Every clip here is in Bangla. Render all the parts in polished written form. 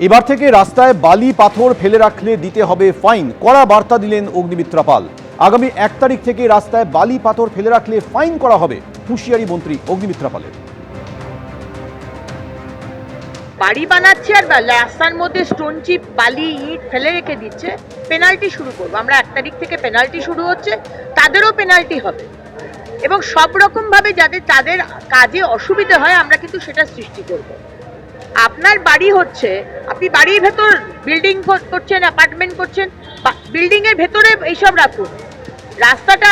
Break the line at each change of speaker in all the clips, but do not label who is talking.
এবার থেকে রাস্তায় বালি পাথর ফেলে রাখলে দিতে হবে ফাইন, কড়া বার্তা দিলেন অগ্নিমিত্রা পাল। আগামী 1 তারিখ থেকে রাস্তায় বালি পাথর ফেলে রাখলে ফাইন করা হবে, হুঁশিয়ারি মন্ত্রী অগ্নিমিত্রা পালের।
বাড়ি বানাচ্ছে আর রাস্তার মধ্যে স্টোন চিপ বালি ইট ফেলে রেখে দিচ্ছে, পেনাল্টি শুরু করবো আমরা। 1 তারিখ থেকে পেনাল্টি শুরু হচ্ছে, তাদেরও পেনাল্টি হবে এবং সব রকম ভাবে যাতে তাদের কাজে অসুবিধা হয় আমরা কিন্তু সেটা সৃষ্টি করব। আপনার বাড়ি হচ্ছে, আপনি বাড়ির ভেতর বিল্ডিং করছেন, অ্যাপার্টমেন্ট করছেন, বিল্ডিং এর ভেতরে এইসব রাখুন। রাস্তাটা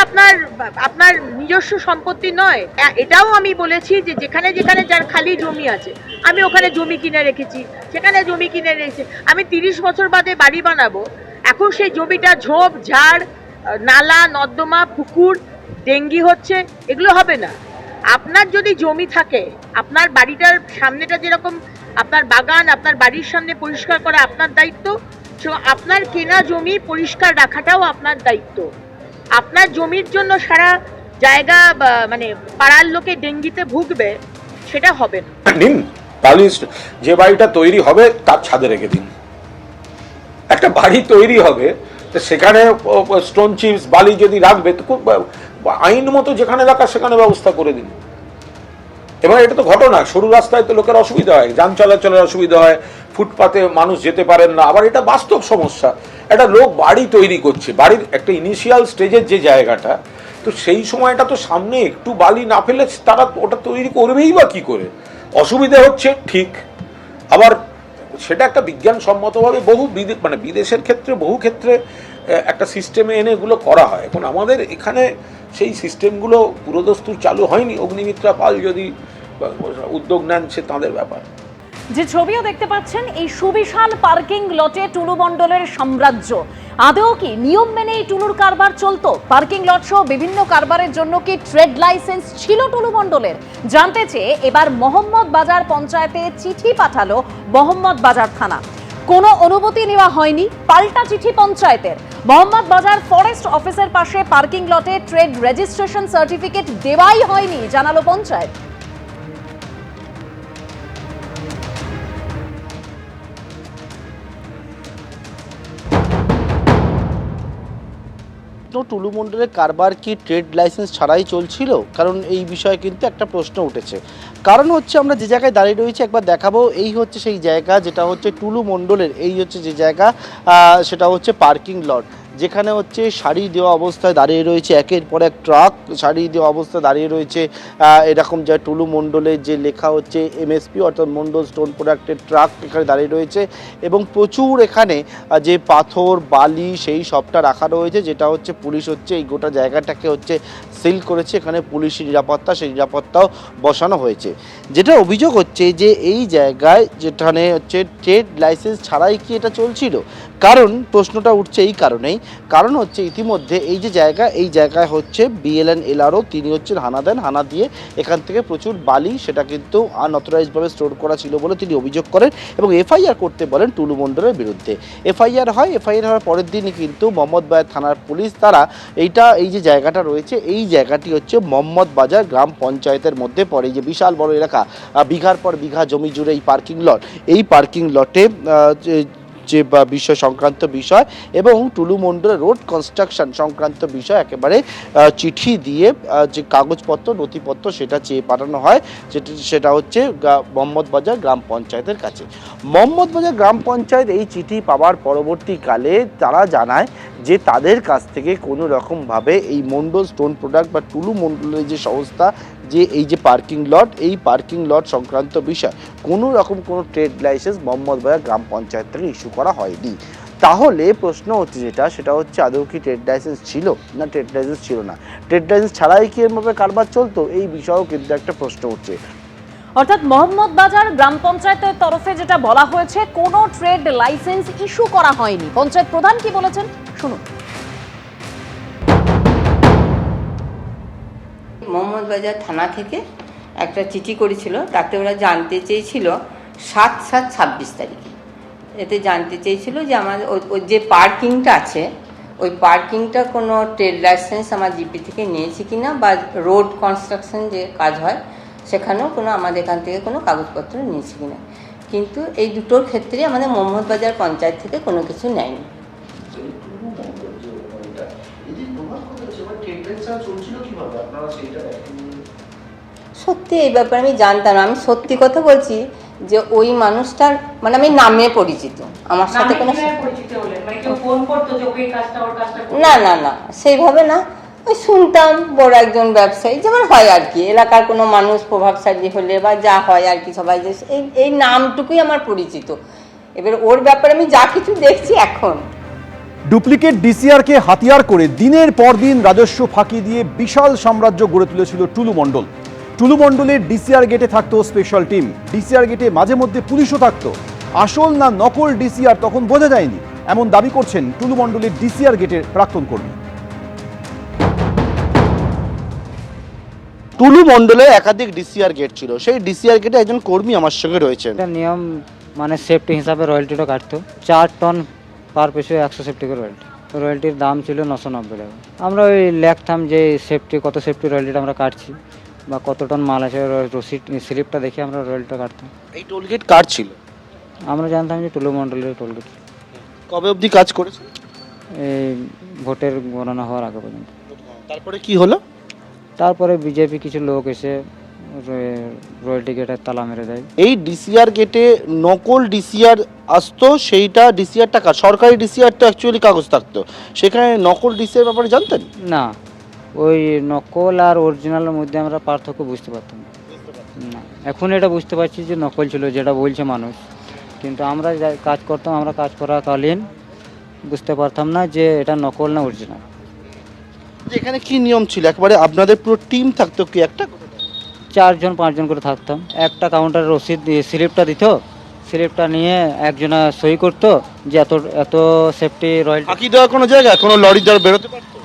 আপনার নিজস্ব সম্পত্তি নয়। এটাও আমি বলেছি যে যেখানে যেখানে যার খালি জমি আছে, আমি ওখানে জমি কিনে রেখেছি, সেখানে জমি কিনে রেখেছি। আমি 30 বছর বাদে বাড়ি বানাবো, এখন সেই জমিটা ঝোপ ঝাড়, নালা নর্দমা, পুকুর, ডেঙ্গি হচ্ছে, এগুলো হবে না। আপনার যদি জমি থাকে, আপনার বাড়িটার সামনেটা যেরকম আপনার বাগান, আপনার বাড়ির সামনে পরিষ্কার করা আপনার দায়িত্ব, আপনার কেনা জমি পরিষ্কার রাখাটাও আপনার দায়িত্ব। আপনার জমির জন্য সারা জায়গা মানে পাড়ার লোকে ডেঙ্গিতে ভুগবে, সেটা হবে না।
নিন, তাহলে যে বাড়িটা তৈরি হবে তার ছাদে রেখে দিন। একটা বাড়ি তৈরি হবে, তো সেখানে স্টোন চিপস বালি যদি রাখবে তো খুব আইন মতো যেখানে রাখা সেখানে ব্যবস্থা করে দিন। এবং এটা তো ঘটনা, সরু রাস্তায় তো লোকের অসুবিধা হয়, যান চলাচলের অসুবিধা হয়, ফুটপাতে মানুষ যেতে পারেন না। আবার এটা বাস্তব সমস্যা, একটা লোক বাড়ি তৈরি করছে, বাড়ির একটা ইনিশিয়াল স্টেজের যে জায়গাটা, তো সেই সময়টা তো সামনে একটু বালি না ফেলে তারা ওটা তৈরি করবেই বা কি করে? অসুবিধা হচ্ছে ঠিক, আবার সেটা একটা বিজ্ঞানসম্মতভাবে বিদেশের ক্ষেত্রে বহু ক্ষেত্রে একটা সিস্টেমে এনে এগুলো করা হয়। এখন আমাদের এখানে সেই সিস্টেমগুলো পুরোদস্তুর চালু হয়নি। অগ্নিমিত্রা পাল যদি উদ্যোগ নেন সে তাঁদের ব্যাপার।
যে ছবিও দেখতে পাচ্ছেন, এই সুবিশাল পার্কিং লটে টুলু মণ্ডলের সাম্রাজ্য। আদৌ কি নিয়ম মেনে এই টুলুর কারবার চলতো? পার্কিং লট সহ বিভিন্ন কারবারের জন্য কি ট্রেড লাইসেন্স ছিল টুলু মণ্ডলের? জানতে চেয়ে এবার মোহাম্মদ বাজার পঞ্চায়েতে চিঠি পাঠালো মোহাম্মদ বাজার থানা। কোনো অনুমতি নেওয়া হয়নি, পাল্টা চিঠি পঞ্চায়েতের। মোহাম্মদ বাজার ফরেস্ট অফিসের পাশে পার্কিং লটে ট্রেড রেজিস্ট্রেশন সার্টিফিকেট দেওয়াই হয়নি, জানালো পঞ্চায়েত।
টুলু মণ্ডলের কারবার কি ট্রেড লাইসেন্স ছাড়াই চলছিল? কারণ এই বিষয়ে কিন্তু একটা প্রশ্ন উঠেছে। কারণ হচ্ছে আমরা যে জায়গায় দাঁড়িয়ে রয়েছি একবার দেখাবো, এই হচ্ছে সেই জায়গা যেটা হচ্ছে টুলু মণ্ডলের, এই হচ্ছে যে জায়গা, সেটা হচ্ছে পার্কিং লট, যেখানে হচ্ছে সারি দেওয়া অবস্থায় দাঁড়িয়ে রয়েছে একের পর এক ট্রাক, সারি দেওয়া অবস্থায় দাঁড়িয়ে রয়েছে এরকম যা টুলু মণ্ডলের যে লেখা হচ্ছে এমএসপি অর্থাৎ মণ্ডল স্টোন প্রোডাক্টের ট্রাক এখানে দাঁড়িয়ে রয়েছে। এবং প্রচুর এখানে যে পাথর বালি সেই সবটা রাখা রয়েছে, যেটা হচ্ছে পুলিশ হচ্ছে এই গোটা জায়গাটাকে হচ্ছে সিল করেছে। এখানে পুলিশি নিরাপত্তা, সেই নিরাপত্তাও বসানো হয়েছে। যেটা অভিযোগ হচ্ছে যে এই জায়গায় যেখানে হচ্ছে ট্রেড লাইসেন্স ছাড়াই কি এটা চলছিল? কারণ প্রশ্নটা উঠছে এই কারণেই, কারণ হচ্ছে ইতিমধ্যে এই যে জায়গা, এই জায়গায় হচ্ছে বিএলএন এলআরও তিনি হচ্ছেন হানা দেন, হানা দিয়ে এখান থেকে প্রচুর বালি সেটা কিন্তু আনঅথরাইজডভাবে স্টোর করা ছিল বলে তিনি অভিযোগ করেন এবং এফআইআর করতে বলেন টুলু মণ্ডলের বিরুদ্ধে। এফআইআর হয়, এফআইআর হওয়ার পরের দিনই কিন্তু মোহাম্মদ বাজার থানার পুলিশ তারা এই যে জায়গাটা রয়েছে, এই জায়গাটি হচ্ছে মোহাম্মদ বাজার গ্রাম পঞ্চায়েতের মধ্যে পড়ে। এই যে বিশাল বড় এলাকা, বিঘার পর বিঘা জমি জুড়ে এই পার্কিং লট, এই পার্কিং লটে যে বিষয় সংক্রান্ত বিষয় এবং টুলু মণ্ডলের রোড কনস্ট্রাকশন সংক্রান্ত বিষয় একেবারে চিঠি দিয়ে যে কাগজপত্র নথিপত্র সেটা চেয়ে পাঠানো হয়, সেটা হচ্ছে মোহাম্মদ বাজার গ্রাম পঞ্চায়েতের কাছে। মোহাম্মদ বাজার গ্রাম পঞ্চায়েত এই চিঠি পাওয়ার পরবর্তীকালে তারা জানায় যে তাদের কাছ থেকে কোনো রকমভাবে এই মণ্ডল স্টোন প্রোডাক্ট বা টুলু মণ্ডলের যে সংস্থা, যে এই যে পার্কিং লট, এই পার্কিং লট সংক্রান্ত বিষয় কোনো রকম কোনো ট্রেড লাইসেন্স মোহাম্মদ বাজার গ্রাম পঞ্চায়েত থেকে ইস্যু করা হয়নি। তাহলে প্রশ্ন হচ্ছে সেটা হচ্ছে আদৌ কি ট্রেড লাইসেন্স ছিল না ট্রেড লাইসেন্স ছিল না? ট্রেড লাইসেন্স ছাড়াই কি এরভাবে কারবার চলতো? এই বিষয়েও কিন্তু একটা প্রশ্ন উঠছে।
অর্থাৎ মোহাম্মদ বাজার গ্রাম পঞ্চায়েতের তরফে যেটা বলা হয়েছে, কোনো ট্রেড লাইসেন্স ইস্যু করা হয়নি। পঞ্চায়েত প্রধান কি বলেছেন শুনুন।
মোহাম্মদ বাজার থানা থেকে একটা চিঠি করেছিল, তাতে ওরা জানতে চেয়েছিল 7/7/26 তারিখে, এতে জানতে চেয়েছিল যে আমাদের ওই যে পার্কিংটা আছে, ওই পার্কিংটা কোনো ট্রেড লাইসেন্স আমার জিপি থেকে নিয়েছি কিনা, বা রোড কনস্ট্রাকশন যে কাজ হয় সেখানেও কোনো আমাদের এখান থেকে কোনো কাগজপত্র নিয়েছি কিনা। কিন্তু এই দুটোর ক্ষেত্রে আমাদের মোহাম্মদবাজার পঞ্চায়েত থেকে কোনো কিছু নেয়নি। সত্যি এই ব্যাপারে আমি জানতাম না, আমি সত্যি কথা বলছি যে ওই মানুষটার মানে আমি নামে পরিচিত, আমার সাথে কোনো না না না সেইভাবে না, ওই শুনতাম বড় একজন ব্যবসায়ী যেমন হয় আর কি, এলাকার কোনো মানুষ প্রভাবশালী হলে বা যা হয় আর কি সবাই যে এই নামটুকুই আমার পরিচিত। এবার ওর ব্যাপারে আমি যা কিছু দেখছি এখন।
ডুপ্লিকেট ডিসিআরকে হাতিয়ার করে দিনের পর দিন রাজস্ব ফাঁকি দিয়ে বিশাল সাম্রাজ্য গড়ে তুলেছিল টুলু মণ্ডল। টুলু মণ্ডলের ডিসিআর গেটে থাকতো স্পেশাল টিম, ডিসিআর গেটে মাঝে মধ্যে পুলিশও থাকতো। আসল না নকল ডিসিআর তখন বোঝা যায়নি, এমন দাবি করছেন টুলু মণ্ডলের ডিসিআর গেটের প্রাক্তন কর্মী।
টুলু মণ্ডলে একাধিক ডিসিআর গেট ছিল, সেই ডিসিআর গেটে একজন কর্মী আমার সঙ্গে রয়েছেন।
এটা নিয়ম মানে সেফটি হিসাবে রয়্যালটিটা কাটতো, 4 টন পার পিছু 100 সেফটি করে রয়্যালটি। রয়্যালটির দাম ছিল 990 টাকা। আমরা ওই লেখতাম যে সেফটি কত সেফটি রয়্যালটিটা আমরা কাটছি বা কত টন মাল আছে, রসিদ স্লিপটা দেখে আমরা রয়্যালটিটা কাটতাম।
এই টোলগেট কার ছিল?
আমরা জানতাম যে টুলু মণ্ডলের টোলগেট।
কবে অবধি কাজ করেছে?
এই ভোটের গণনা হওয়ার আগে পর্যন্ত।
তারপরে কি হলো?
তারপরে বিজেপি কিছু লোক এসে রয়্যালটি গেটের তালা মেরে দেয়।
এই ডিসিআর গেটে নকল ডিসিআর আসতো, সেইটা ডিসিআর টাকা সরকারি ডিসিআর তো অ্যাকচুয়ালি কাগজ থাকতো, সেখানে নকল ডিসিআর ব্যাপারে জানতেন
না? ওই নকল আর অরিজিনালের মধ্যে আমরা পার্থক্য বুঝতে পারতাম না। এখন এটা বুঝতে পারছি যে নকল ছিল যেটা বলছে মানুষ, কিন্তু আমরা কাজ করতাম, আমরা কাজ করাকালীন বুঝতে পারতাম না যে এটা নকল না অরিজিনাল।
এখানে কি নিয়ম ছিল? একবারে আপনাদের পুরো টিম থাকতো কি একটা?
4 জন 5 জন করে থাকতাম। একটা কাউন্টারে রসিদ স্লিপটা দিত, স্লিপটা নিয়ে একজনা সই করতো যে এত এত সেফটি রয়্যালটি।
ফাঁকি দেওয়ার কোনো জায়গা, কোনো লরি দ্বারা বেরোতে পারতো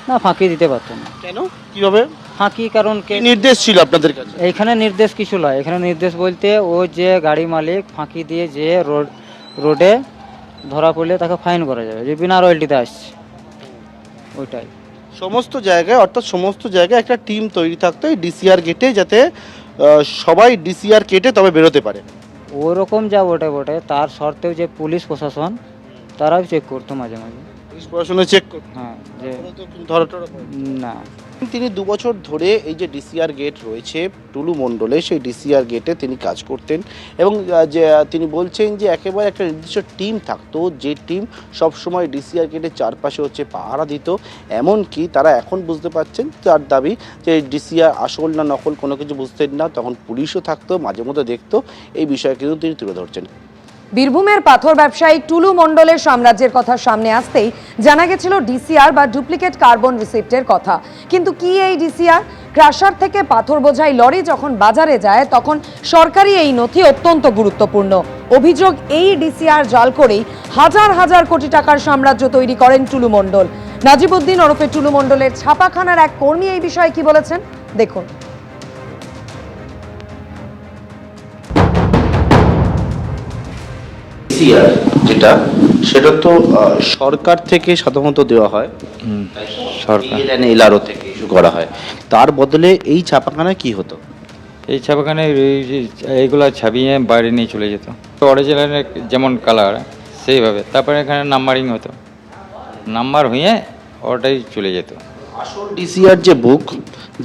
না, ফাঁকি দিতে পারতো না।
কেন, কিভাবে
ফাঁকি কারণ
কি নির্দেশ ছিল আপনাদের কাছে?
এইখানে নির্দেশ কিছু নয়, এখানে নির্দেশ বলতে ও যে গাড়ি মালিক ফাঁকি দিয়ে যে রোডে ধরা পড়লে তাকে ফাইন করা যাবে যে বিনা রয়্যালটিতে আসছে, ওইটাই।
সমস্ত জায়গায় অর্থাৎ সমস্ত জায়গায় একটা টিম তৈরি থাকতো এই ডিসিআর গেটে, যাতে সবাই ডিসিআর কেটে তবে বেরোতে পারে।
ওরকম যা বটে বটে, তার সত্ত্বেও যে পুলিশ প্রশাসন তারাও চেক করতো মাঝে মাঝে।
পুলিশ প্রশাসনে চেক করতো?
হ্যাঁ, যে
ধরা
না।
তিনি 2 বছর ধরে এই যে ডিসিআর গেট রয়েছে টুলু মণ্ডলে, সেই ডিসিআর গেটে তিনি কাজ করতেন এবং যে তিনি বলছেন যে একেবারে একটা নির্দিষ্ট টিম থাকতো, যে টিম সবসময় ডিসিআর গেটের চারপাশে হচ্ছে পাহারা দিত। এমনকি তারা এখন বুঝতে পারছেন, তার দাবি যে ডিসিআর আসল না নকল কোনো কিছু বুঝতেন না, তখন পুলিশও থাকতো, মাঝে মধ্যে দেখতো। এই বিষয়ে কিন্তু তিনি তুলে ধরছেন।
বীরভূমের পাথর ব্যবসায়ী টুলু মণ্ডলের সাম্রাজ্যের কথা সামনে আসতেই জানা গেছিল ডিসিআর বা ডুপ্লিকেট কার্বন রিসিপ্টের কথা। কিন্তু কি এই ডিসিআর? ক্রাশার থেকে পাথর বোঝাই লরি যখন বাজারে যায় তখন সরকারি এই নথি অত্যন্ত গুরুত্বপূর্ণ। অভিযোগ, এই ডিসিআর জাল করেই হাজার হাজার কোটি টাকার সাম্রাজ্য তৈরি করেন টুলু মণ্ডল। নাজিবউদ্দিন ওরফে টুলু মণ্ডলের ছাপাখানার এক কর্মী এই বিষয়ে কি বলেছেন দেখুন।
ডিসিআর যেটা, সেটা তো সরকার থেকে সাধারণত দেওয়া হয়, সরকার এলআরও থেকে ইস্যু করা হয়। তার বদলে এই ছাপাখানা কি হতো?
এই ছাপাখানে এইগুলো ছাপিয়ে বাইরে নিয়ে চলে যেত, অরিজিনাল যেমন কালার সেইভাবে। তারপরে এখানে নাম্বারিং হতো, নাম্বার হয়ে ওটাই চলে যেত।
আসল ডিসিআর যে বুক,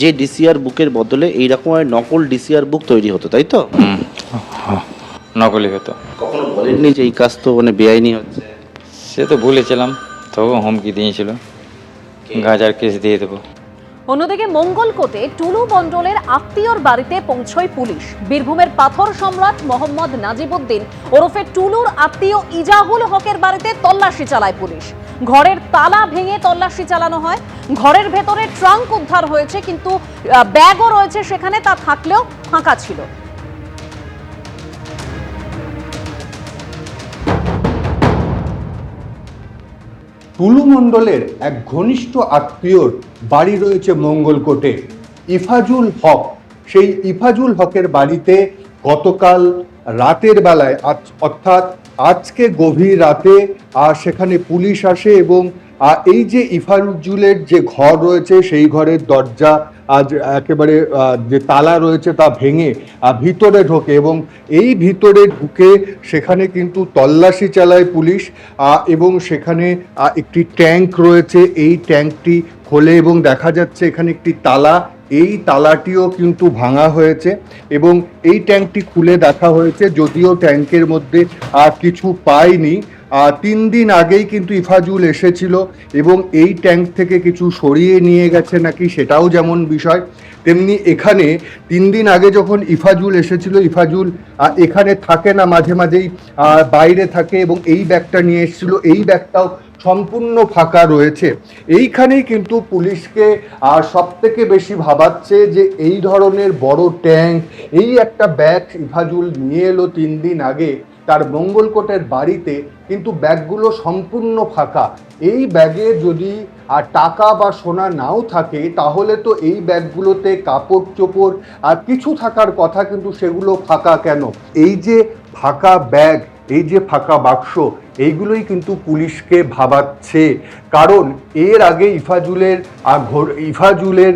যে ডিসিআর বুকের বদলে এইরকম নকল ডিসিআর বুক তৈরি হতো, তাই তো?
নকলি হতো।
কখনো বলেননি যে এই কাজ তো মানে বেআইনি হচ্ছে?
সে তো ভুলেছিলাম, তবু হুমকি দিয়েছিল, গাজার কেস দিয়ে দেবো।
অন্যদিকে মঙ্গলকোটে টুলু মণ্ডলের আত্মীয়র বাড়িতে পৌঁছয় পুলিশ। বীরভূমের পাথর সম্রাট মোহাম্মদ নাজিবউদ্দিন ওরফে টুলুর আত্মীয় ইজাহুল হকের বাড়িতে তল্লাশি চালায় পুলিশ। ঘরের তালা ভেঙে তল্লাশি চালানো হয়। ঘরের ভেতরে ট্রাঙ্ক উদ্ধার হয়েছে, কিন্তু ব্যাগও রয়েছে সেখানে, তা থাকলেও ফাঁকা ছিল।
টুলু মণ্ডলের এক ঘনিষ্ঠ আত্মীয়র বাড়ি রয়েছে মঙ্গলকোটে, ইফাজুল হক। সেই ইফাজুল হকের বাড়িতে গতকাল রাতের বেলায়, অর্থাৎ আজকে গভীর রাতে সেখানে পুলিশ আসে এবং এই যে ইফাজুলের যে ঘর রয়েছে সেই ঘরের দরজা আজ একেবারে যে তালা রয়েছে তা ভেঙে ভিতরে ঢোকে এবং এই ভিতরে ঢুকে সেখানে কিন্তু তল্লাশি চালায় পুলিশ এবং সেখানে একটি ট্যাঙ্ক রয়েছে, এই ট্যাঙ্কটি খোলে এবং দেখা যাচ্ছে এখানে একটি তালা, এই তালাটিও কিন্তু ভাঙা হয়েছে এবং এই ট্যাঙ্কটি খুলে দেখা হয়েছে, যদিও ট্যাঙ্কের মধ্যে কিছু পায়নি। 3 দিন আগেই কিন্তু ইফাজুল এসেছিল এবং এই ট্যাঙ্ক থেকে কিছু সরিয়ে নিয়ে গেছে নাকি সেটাও যেমন বিষয়, তেমনি এখানে 3 দিন আগে যখন ইফাজুল এসেছিল, ইফাজুল এখানে থাকে না, মাঝে মাঝেই বাইরে থাকে এবং এই ব্যাগটা নিয়ে এসেছিল, এই ব্যাগটাও সম্পূর্ণ ফাঁকা রয়েছে। এইখানেই কিন্তু পুলিশকে সব থেকে বেশি ভাবাচ্ছে যে এই ধরনের বড় ট্যাঙ্ক, এই একটা ব্যাগ ইফাজুল নিয়ে এলো 3 দিন আগে তার মঙ্গলকোটের বাড়িতে, কিন্তু ব্যাগগুলো সম্পূর্ণ ফাঁকা। এই ব্যাগে যদি টাকা বা সোনা নাও থাকে তাহলে তো এই ব্যাগগুলোতে কাপড় চোপড় আর কিছু থাকার কথা, কিন্তু সেগুলো ফাঁকা কেন? এই যে ফাঁকা ব্যাগ, এই যে ফাঁকা বাক্স, এইগুলোই কিন্তু পুলিশকে ভাবাচ্ছে। কারণ এর আগে ইফাজুলের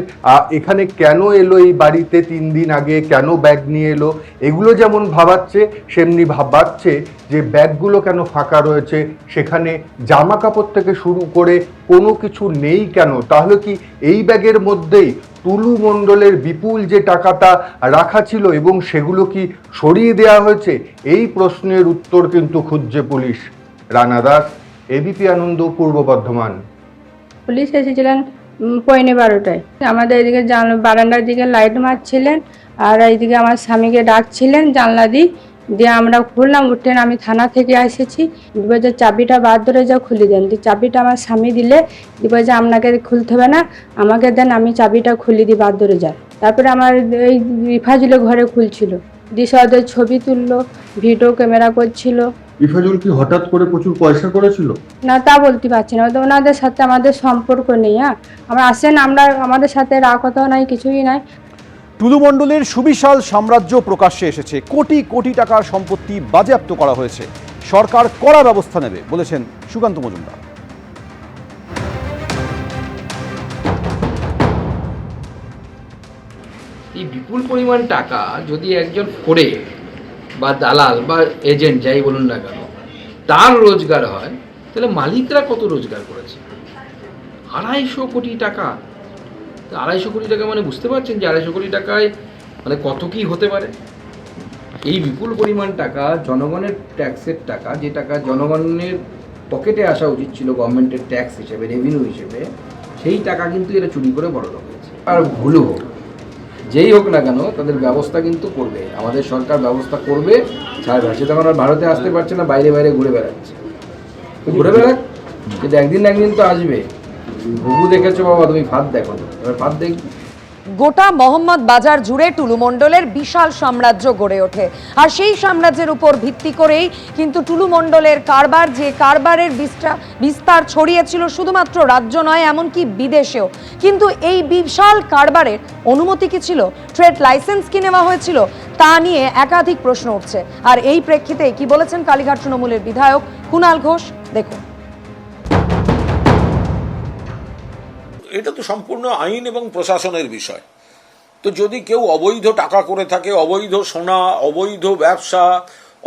এখানে কেন এলো এই বাড়িতে 3 দিন আগে, কেন ব্যাগ নিয়ে এলো, এগুলো যেমন ভাবাচ্ছে সেমনি ভাবাচ্ছে যে ব্যাগগুলো কেন ফাঁকা রয়েছে, সেখানে জামা কাপড় থেকে শুরু করে কোনো কিছু নেই কেন? তাহলে কি এই ব্যাগের মধ্যেই টুলু মণ্ডলের বিপুল যে টাকাটা রাখা ছিল এবং সেগুলো কি সরিয়ে দেওয়া হয়েছে? এই প্রশ্নের উত্তর কিন্তু খুঁজছে পুলিশ। রানা দাস, এবিপি আনন্দ, পূর্ব বর্ধমান।
পুলিশ এসেছিলেন 12:15টায়। আমাদের এদিকে বারান্দার দিকে লাইট মারছিলেন আর এইদিকে আমার স্বামীকে ডাকছিলেন জানলা দিয়ে আমরা খুললাম, উঠলেন। আমি থানা থেকে এসেছি, দিবে যে চাবিটা বার ধরে যা খুলে দেন। চাবিটা আমার স্বামী দিলে দিবে যে আপনাকে খুলতে হবে না, আমাকে দেন, আমি চাবিটা খুলে দিই, বার ধরে যান। তারপরে আমার এই ইফাজুলের ঘরে খুলছিল, দিশা ওদের ছবি তুললো, ভিডিও ক্যামেরা করছিল।
ইফাজুল কি হঠাৎ করে প্রচুর পয়সা করেছিল?
না, তা বলতে পারছি না, ওনাদের সাথে আমাদের সম্পর্ক নেই। আমরা আসেন, আমাদের সাথে রাগ কথাও নাই, কিছুই নাই।
টুলু মণ্ডলের সুবিশাল সাম্রাজ্য প্রকাশ্যে এসেছে, কোটি কোটি টাকার সম্পত্তি বাজেয়াপ্ত করা হয়েছে, সরকার কড়া ব্যবস্থা নেবে বলেছেন সুকান্ত মজুমদার।
এই বিপুল পরিমাণ টাকা যদি একজন করে বা দালাল বা এজেন্ট যাই বলুন না কেন তার রোজগার হয়, তাহলে মালিকরা কত রোজগার করেছে? 250 কোটি টাকা। 250 কোটি টাকা মানে বুঝতে পারছেন যে 250 কোটি টাকায় মানে কত কি হতে পারে। এই বিপুল পরিমাণ টাকা জনগণের ট্যাক্সের টাকা, যে টাকা জনগণের পকেটে আসা উচিত ছিল গভর্নমেন্টের ট্যাক্স হিসেবে, রেভিনিউ হিসেবে, সেই টাকা কিন্তু এরা চুরি করে বড়লোক হয়েছে। আর ভুলও হোক, যেই হোক না কেন তাদের ব্যবস্থা কিন্তু করবে, আমাদের সরকার ব্যবস্থা করবে, ছাড়বে। সে তখন আর ভারতে আসতে পারছে না, বাইরে বাইরে ঘুরে বেড়াচ্ছে। ঘুরে বেড়াক, কিন্তু একদিন না একদিন তো আসবে। ঘুঘু দেখেছো বাবা, তুমি ফাঁদ দেখো, এবার ফাঁদ দেখবে।
গোটা মোহাম্মদ বাজার জুড়ে টুলু মণ্ডলের বিশাল সাম্রাজ্য গড়ে ওঠে আর সেই সাম্রাজ্যের উপর ভিত্তি করেই কিন্তু টুলু মণ্ডলের কারবার, যে কারবারের বিস্তার ছড়িয়েছিল শুধুমাত্র রাজ্য নয় এমনকি বিদেশেও। কিন্তু এই বিশাল কারবারের অনুমতি কি ছিল, ট্রেড লাইসেন্স কি নেওয়া হয়েছিল, তা নিয়ে একাধিক প্রশ্ন উঠছে। আর এই প্রেক্ষিতে কি বলেছেন কালীঘাট তৃণমূলের বিধায়ক কুণাল ঘোষ, দেখুন।
এটা তো সম্পূর্ণ আইন এবং প্রশাসনের বিষয়। তো যদি কেউ অবৈধ টাকা করে থাকে, অবৈধ সোনা, অবৈধ ব্যবসা,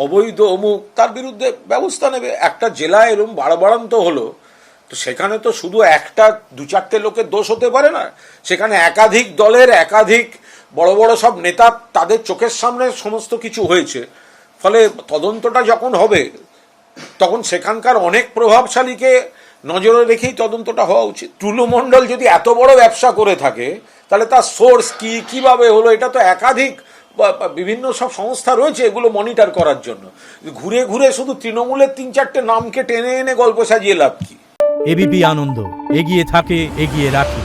অবৈধ অমুক, তার বিরুদ্ধে ব্যবস্থা নেবে। একটা জেলায় এরকম বাড়বাড়ন্ত হলো, তো সেখানে তো শুধু একটা 2-4টে লোকের দোষ হতে পারে না, সেখানে একাধিক দলের একাধিক বড় বড় সব নেতা, তাদের চোখের সামনে সমস্ত কিছু হয়েছে। ফলে তদন্তটা যখন হবে তখন সেখানকার অনেক প্রভাবশালীকে নজরে রেখেই তদন্তটা হওয়া উচিত। টুলু মণ্ডল যদি এত বড় ব্যবসা করে থাকে তাহলে তার সোর্স কি, কিভাবে হলো, এটা তো একাধিক বিভিন্ন সব সংস্থা রয়েছে এগুলো মনিটর করার জন্য। ঘুরে ঘুরে শুধু তৃণমূলের 3-4টে নামকে টেনে এনে গল্প সাজিয়ে লাভ কি?
এবিপি আনন্দ, এগিয়ে থাকে, এগিয়ে রাখে।